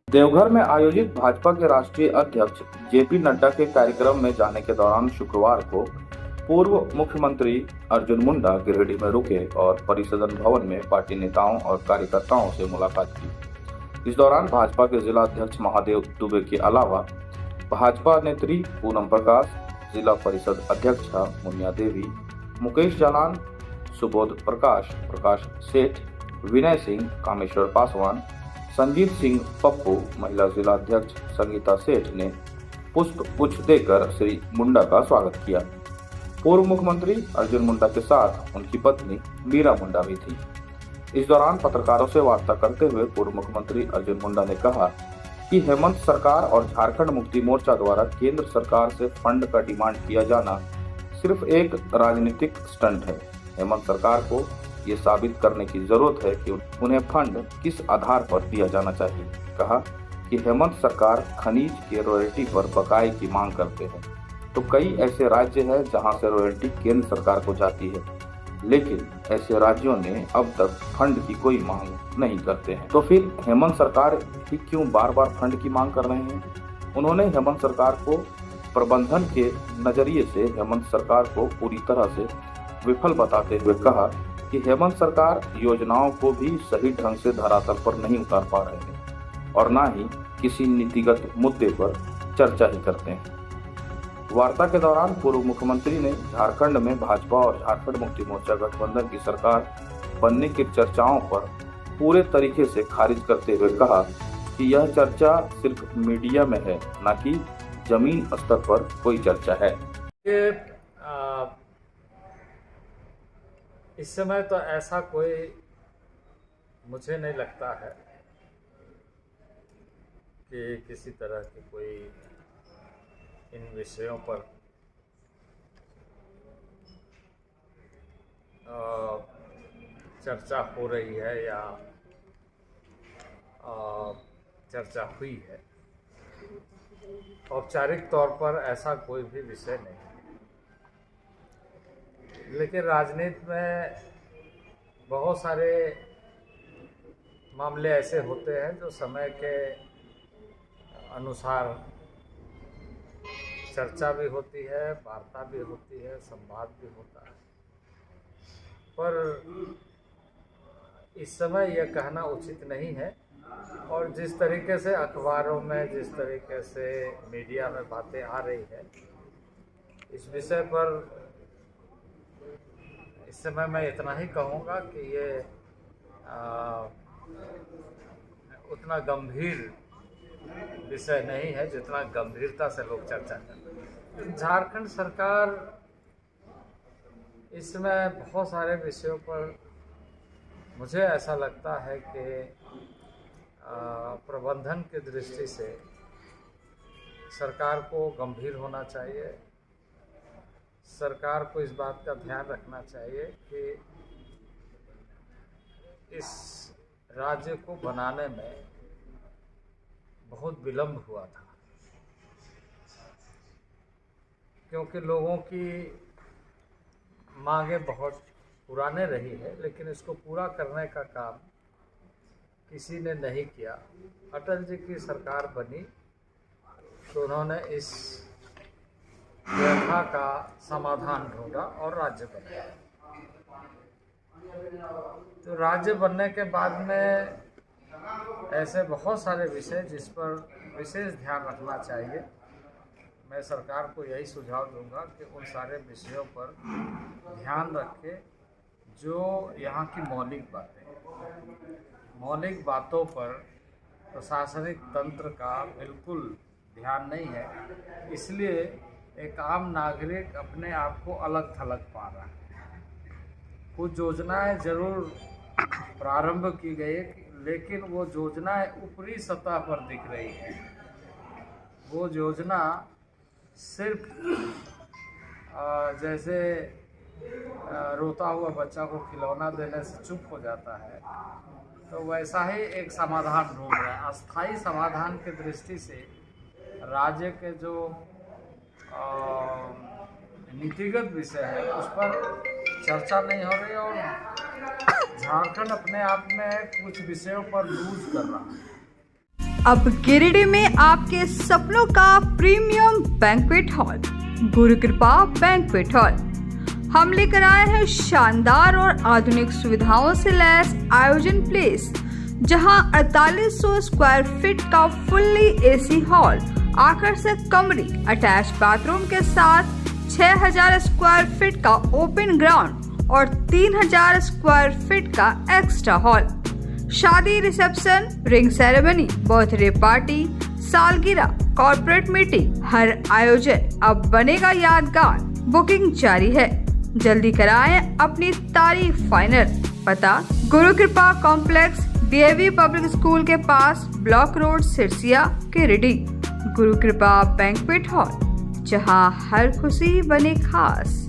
देवघर में आयोजित भाजपा के राष्ट्रीय अध्यक्ष जेपी नड्डा के कार्यक्रम में जाने के दौरान शुक्रवार को पूर्व मुख्यमंत्री अर्जुन मुंडा गिरिडीह में रुके और परिसदन भवन में पार्टी नेताओं और कार्यकर्ताओं से मुलाकात की। इस दौरान भाजपा के जिला अध्यक्ष महादेव दुबे के अलावा भाजपा नेत्री पूनम प्रकाश, जिला परिषद अध्यक्षा मुनिया देवी, मुकेश जालान, सुबोध प्रकाश, प्रकाश सेठ, विनय सिंह, कामेश्वर पासवान, संजीत सिंह पप्पू, महिला जिला अध्यक्ष संगीता सेठ ने पुष्प गुच्छ देकर श्री मुंडा का स्वागत किया। पूर्व मुख्यमंत्री अर्जुन मुंडा के साथ उनकी पत्नी मीरा मुंडा भी थी। इस दौरान पत्रकारों से वार्ता करते हुए पूर्व मुख्यमंत्री अर्जुन मुंडा ने कहा कि हेमंत सरकार और झारखंड मुक्ति मोर्चा द्वारा केंद्र सरकार से फंड का डिमांड किया जाना सिर्फ एक राजनीतिक स्टंट है। हेमंत सरकार को ये साबित करने की जरूरत है कि उन्हें फंड किस आधार पर दिया जाना चाहिए। कहा कि हेमंत सरकार खनिज के रॉयल्टी पर बकाये की मांग करते हैं, तो कई ऐसे राज्य हैं जहां से रॉयल्टी केंद्र सरकार को जाती है, लेकिन ऐसे राज्यों ने अब तक फंड की कोई मांग नहीं करते हैं। तो फिर हेमंत सरकार ही क्यों बार बार फंड की मांग कर रहे हैं? उन्होंने हेमंत सरकार को प्रबंधन के नजरिए से हेमंत सरकार को पूरी तरह से विफल बताते हुए कहा कि हेमंत सरकार योजनाओं को भी सही ढंग से धरातल पर नहीं उतार पा रहे हैं और न ही किसी नीतिगत मुद्दे पर चर्चा ही करते हैं। वार्ता के दौरान पूर्व मुख्यमंत्री ने झारखंड में भाजपा और झारखंड मुक्ति मोर्चा गठबंधन की सरकार बनने की चर्चाओं पर पूरे तरीके से खारिज करते हुए कहा कि यह चर्चा सिर्फ मीडिया में है, न कि जमीन स्तर पर कोई चर्चा है। इस समय तो ऐसा कोई मुझे नहीं लगता है कि किसी तरह की कोई इन विषयों पर चर्चा हो रही है या चर्चा हुई है। औपचारिक तौर पर ऐसा कोई भी विषय नहीं है, लेकिन राजनीति में बहुत सारे मामले ऐसे होते हैं जो समय के अनुसार चर्चा भी होती है, वार्ता भी होती है, संवाद भी होता है। पर इस समय यह कहना उचित नहीं है और जिस तरीके से अखबारों में, जिस तरीके से मीडिया में बातें आ रही है इस विषय पर, इस समय मैं इतना ही कहूँगा कि ये उतना गंभीर विषय नहीं है जितना गंभीरता से लोग चर्चा करते हैं। झारखंड सरकार इस समय बहुत सारे विषयों पर मुझे ऐसा लगता है कि प्रबंधन की दृष्टि से सरकार को गंभीर होना चाहिए। सरकार को इस बात का ध्यान रखना चाहिए कि इस राज्य को बनाने में बहुत विलंब हुआ था, क्योंकि लोगों की मांगें बहुत पुराने रही है, लेकिन इसको पूरा करने का काम किसी ने नहीं किया। अटल जी की सरकार बनी तो उन्होंने इस व्यथा का समाधान ढूंढा और राज्य बना। तो राज्य बनने के बाद में ऐसे बहुत सारे विषय जिस पर विशेष ध्यान रखना चाहिए। मैं सरकार को यही सुझाव दूंगा कि उन सारे विषयों पर ध्यान रखे जो यहाँ की मौलिक बातों पर प्रशासनिक तंत्र का बिल्कुल ध्यान नहीं है। इसलिए एक आम नागरिक अपने आप को अलग थलग पा रहा है। कुछ योजनाएं जरूर प्रारंभ की गई, लेकिन वो योजनाएं ऊपरी सतह पर दिख रही है। वो योजना सिर्फ जैसे रोता हुआ बच्चा को खिलौना देने से चुप हो जाता है, तो वैसा ही एक समाधान ढूंढ रहा है। अस्थायी समाधान की दृष्टि से राज्य के जो नीतिगत विषय है उस पर चर्चा नहीं हो रही और झारखंड अपने आप में कुछ विषयों पर लूज कर रहा है। अब गिरिडीह में आपके सपनों का प्रीमियम बैंक्वेट हॉल, गुरु कृपा बैंक्वेट हॉल। हम लेकर आए हैं शानदार और आधुनिक सुविधाओं से लैस आयोजन प्लेस, जहां 4800 स्क्वायर फीट का फुल्ली एसी हॉल, आकर्षक कमरे, अटैच बाथरूम के साथ 6000 स्क्वायर फीट का ओपन ग्राउंड और 3000 स्क्वायर फीट का एक्स्ट्रा हॉल। शादी, reception, ring ceremony, birthday party, सालगिरह, कॉर्पोरेट मीटिंग, हर आयोजन अब बनेगा यादगार। बुकिंग जारी है, जल्दी कराएं अपनी तारीख फाइनल। पता गुरु कृपा कॉम्प्लेक्स, DAV पब्लिक स्कूल के पास, ब्लॉक रोड, सिरसिया, गिरिडीह। गुरु कृपा बैंक्वेट हॉल, जहां हर खुशी बने खास।